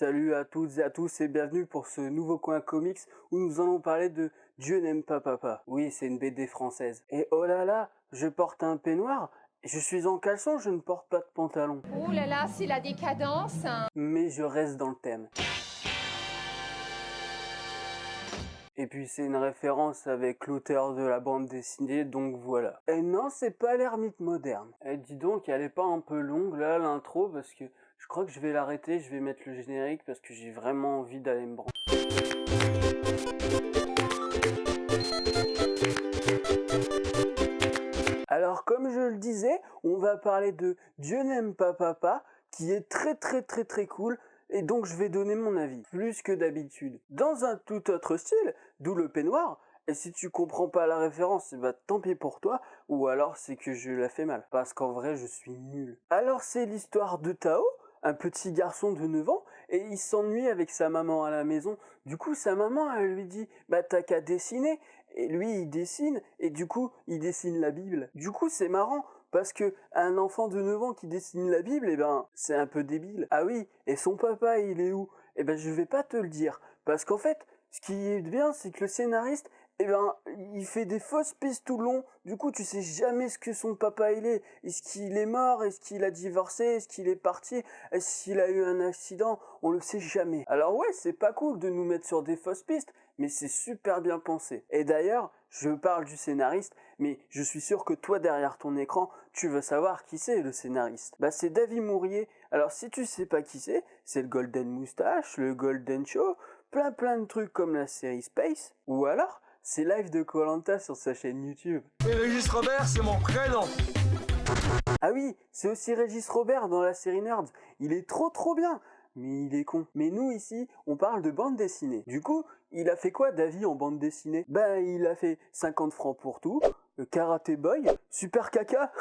Salut à toutes et à tous et bienvenue pour ce nouveau coin comics où nous allons parler de Dieu n'aime pas papa. Oui, c'est une BD française. Et oh là là, je porte un peignoir, je suis en caleçon, je ne porte pas de pantalon. Ouh là là, c'est la décadence. Mais je reste dans le thème. Et puis c'est une référence avec l'auteur de la bande dessinée, donc voilà. Et non, c'est pas l'ermite moderne. Et dis donc, elle est pas un peu longue là, l'intro, parce que je crois que je vais l'arrêter, je vais mettre le générique parce que j'ai vraiment envie d'aller me brancher. Alors comme je le disais, on va parler de Dieu n'aime pas papa, qui est très cool, et donc je vais donner mon avis, plus que d'habitude. Dans un tout autre style, d'où le peignoir, et si tu comprends pas la référence, bah tant pis pour toi, ou alors c'est que je la fais mal, parce qu'en vrai je suis nul. Alors c'est l'histoire de Tao, un petit garçon de 9 ans, et il s'ennuie avec sa maman à la maison. Du coup sa maman elle lui dit, bah t'as qu'à dessiner, et lui il dessine, et du coup il dessine la Bible. Du coup c'est marrant, parce que un enfant de 9 ans qui dessine la Bible, eh ben, c'est un peu débile. Ah oui, et son papa, il est où? Eh ben, je vais pas te le dire. Parce qu'en fait, ce qui est bien, c'est que le scénariste, eh ben, il fait des fausses pistes tout le long. Du coup, tu sais jamais ce que son papa il est. Est-ce qu'il est mort? Est-ce qu'il a divorcé? Est-ce qu'il est parti? Est-ce qu'il a eu un accident? On le sait jamais. Alors ouais, c'est pas cool de nous mettre sur des fausses pistes, mais c'est super bien pensé. Et d'ailleurs, je parle du scénariste, mais je suis sûr que toi derrière ton écran, tu veux savoir qui c'est le scénariste. Bah c'est David Mourier. Alors si tu sais pas qui c'est le Golden Moustache, le Golden Show, plein de trucs comme la série Space, ou alors c'est live de Koh-Lanta sur sa chaîne YouTube. Et Régis Robert, c'est mon prénom. Ah oui, c'est aussi Régis Robert dans la série Nerds. Il est trop bien, mais il est con. Mais nous ici, on parle de bande dessinée. Du coup, il a fait quoi David en bande dessinée? Ben il a fait 50 francs pour tout, Karate Boy, Super Caca,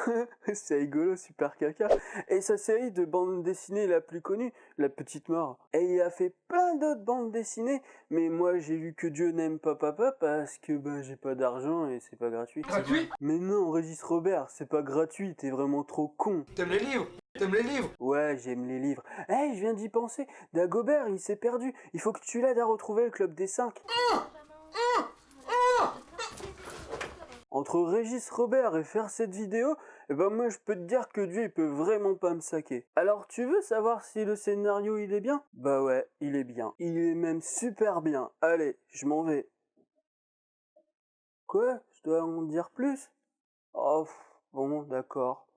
c'est rigolo Super Caca, et sa série de bande dessinée la plus connue, La Petite Mort. Et il a fait plein d'autres bandes dessinées, mais moi j'ai lu que Dieu n'aime pas papa parce que ben j'ai pas d'argent et c'est pas gratuit. Gratuit? Mais non, Régis Robert, c'est pas gratuit, t'es vraiment trop con. T'aimes les livres? T'aimes les livres? Ouais, j'aime les livres. Eh, je viens d'y penser, Dagobert, il s'est perdu. Il faut que tu l'aides à retrouver le club des 5. Entre Régis Robert et faire cette vidéo, eh ben moi je peux te dire que Dieu il peut vraiment pas me saquer. Alors tu veux savoir si le scénario il est bien? Bah ouais, il est bien. Il est même super bien. Allez, je m'en vais. Quoi? Je dois en dire plus? Oh, bon, d'accord.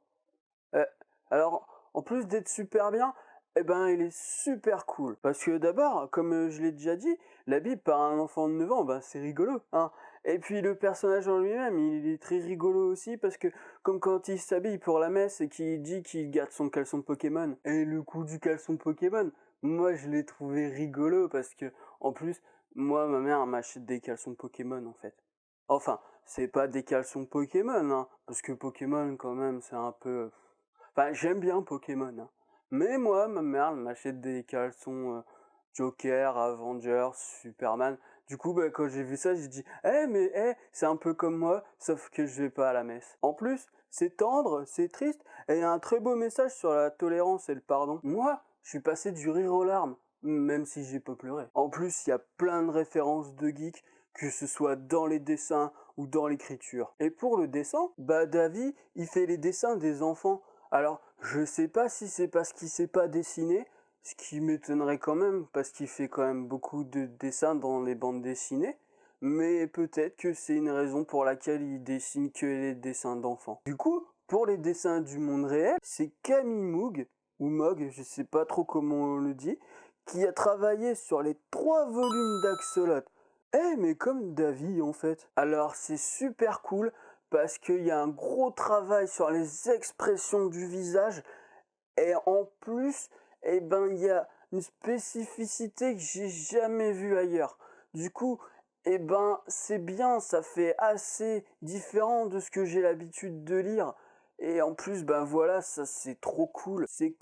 Euh, alors, en plus d'être super bien, eh ben, il est super cool. Parce que d'abord, comme je l'ai déjà dit, la Bible par un enfant de 9 ans, ben, c'est rigolo, hein. Et puis le personnage en lui-même, il est très rigolo aussi parce que comme quand il s'habille pour la messe et qu'il dit qu'il garde son caleçon Pokémon. Et le coup du caleçon Pokémon, moi je l'ai trouvé rigolo parce que en plus, moi ma mère m'achète des caleçons Pokémon en fait. Enfin, c'est pas des caleçons Pokémon, hein, parce que Pokémon quand même c'est un peu... Enfin, j'aime bien Pokémon, hein. Mais moi, ma mère elle m'achète des caleçons Joker, Avengers, Superman. Du coup, bah, quand j'ai vu ça, j'ai dit c'est un peu comme moi, sauf que je vais pas à la messe. En plus, c'est tendre, c'est triste, et il y a un très beau message sur la tolérance et le pardon. Moi, je suis passé du rire aux larmes, même si j'ai pas pleuré. En plus, il y a plein de références de geeks, que ce soit dans les dessins ou dans l'écriture. Et pour le dessin, bah David, il fait les dessins des enfants. Alors, je sais pas si c'est parce qu'il sait pas dessiner, ce qui m'étonnerait quand même, parce qu'il fait quand même beaucoup de dessins dans les bandes dessinées, mais peut-être que c'est une raison pour laquelle il dessine que les dessins d'enfants. Du coup, pour les dessins du monde réel, c'est Camille Moog, ou Mog, je sais pas trop comment on le dit, qui a travaillé sur les 3 volumes d'Axolot. Mais comme David en fait. Alors c'est super cool parce qu'il y a un gros travail sur les expressions du visage et en plus, eh ben il y a une spécificité que j'ai jamais vue ailleurs. Du coup, eh ben c'est bien, ça fait assez différent de ce que j'ai l'habitude de lire. Et en plus, ben voilà, ça c'est trop cool, c'est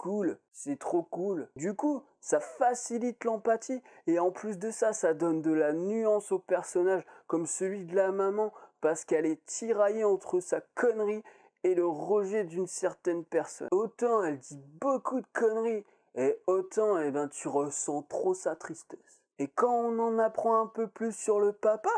trop cool. Du coup, ça facilite l'empathie et en plus de ça, ça donne de la nuance au personnage, comme celui de la maman, parce qu'elle est tiraillée entre sa connerie et le rejet d'une certaine personne. Autant elle dit beaucoup de conneries, Et autant, eh ben, tu ressens trop sa tristesse. Et quand on en apprend un peu plus sur le papa,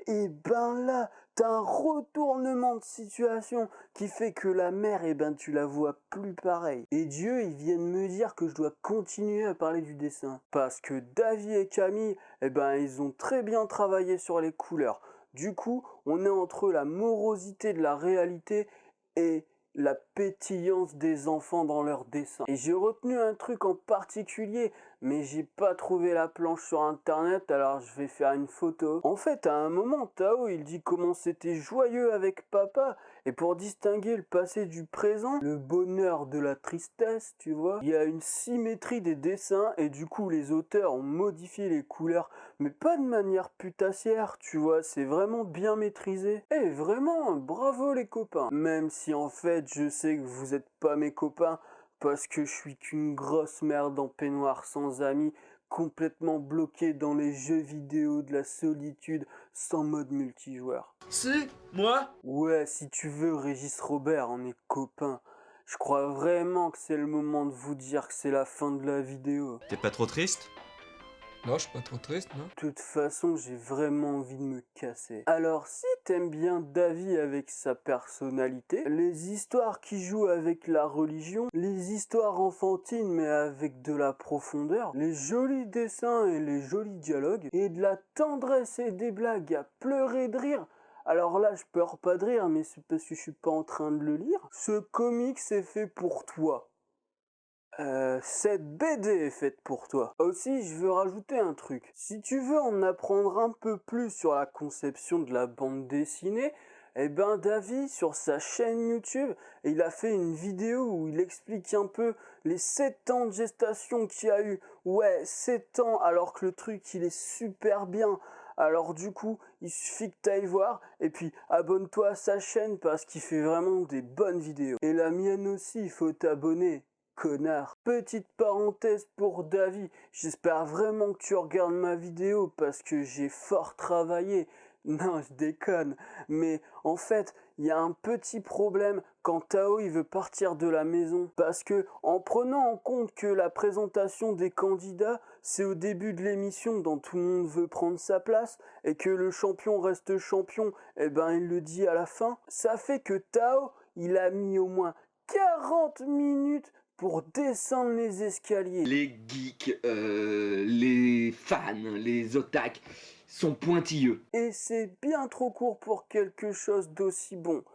et ben là, t'as un retournement de situation qui fait que la mère, eh ben, tu la vois plus pareil. Et Dieu, il vient de me dire que je dois continuer à parler du dessin. Parce que Davy et Camille, eh ben, ils ont très bien travaillé sur les couleurs. Du coup, on est entre la morosité de la réalité et la pétillance des enfants dans leurs dessins. Et j'ai retenu un truc en particulier, mais j'ai pas trouvé la planche sur internet, alors je vais faire une photo. En fait, à un moment, Tao, il dit comment c'était joyeux avec papa, et pour distinguer le passé du présent, le bonheur de la tristesse, tu vois, il y a une symétrie des dessins, et du coup, les auteurs ont modifié les couleurs, mais pas de manière putassière, tu vois, c'est vraiment bien maîtrisé. Et vraiment, bravo les copains. Même si en fait, je sais que vous êtes pas mes copains, parce que je suis qu'une grosse merde en peignoir sans amis, complètement bloqué dans les jeux vidéo de la solitude, sans mode multijoueur. Si, moi? Ouais, si tu veux, Régis Robert, on est copains. Je crois vraiment que c'est le moment de vous dire que c'est la fin de la vidéo. T'es pas trop triste? Non, je suis pas trop triste, non? De toute façon, j'ai vraiment envie de me casser. Alors, si t'aimes bien Davy avec sa personnalité, les histoires qui jouent avec la religion, les histoires enfantines mais avec de la profondeur, les jolis dessins et les jolis dialogues, et de la tendresse et des blagues à pleurer de rire, alors là, je pleure pas de rire, mais c'est parce que je suis pas en train de le lire. Ce comic, c'est fait pour toi. Cette BD est faite pour toi. Aussi, je veux rajouter un truc. Si tu veux en apprendre un peu plus sur la conception de la bande dessinée, eh ben Davy, sur sa chaîne YouTube, il a fait une vidéo où il explique un peu les 7 ans de gestation qu'il y a eu. Ouais, 7 ans, alors que le truc, il est super bien. Alors du coup, il suffit que t'ailles voir, et puis abonne-toi à sa chaîne parce qu'il fait vraiment des bonnes vidéos. Et la mienne aussi, il faut t'abonner. Connard. Petite parenthèse pour Davy, j'espère vraiment que tu regardes ma vidéo parce que j'ai fort travaillé. Non, je déconne. Mais en fait, il y a un petit problème quand Tao il veut partir de la maison. Parce que en prenant en compte que la présentation des candidats, c'est au début de l'émission dont tout le monde veut prendre sa place et que le champion reste champion, eh ben il le dit à la fin. Ça fait que Tao, il a mis au moins 40 minutes pour descendre les escaliers. Les geeks, les fans, les otaks sont pointilleux. Et c'est bien trop court pour quelque chose d'aussi bon.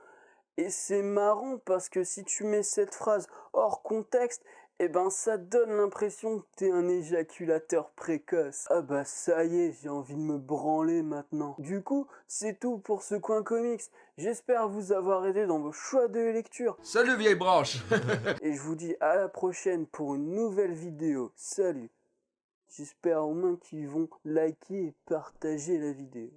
Et c'est marrant parce que si tu mets cette phrase hors contexte, eh ben ça donne l'impression que t'es un éjaculateur précoce. Ah bah ça y est, j'ai envie de me branler maintenant. Du coup, c'est tout pour ce coin comics. J'espère vous avoir aidé dans vos choix de lecture. Salut, vieille branche! Et je vous dis à la prochaine pour une nouvelle vidéo. Salut! J'espère au moins qu'ils vont liker et partager la vidéo.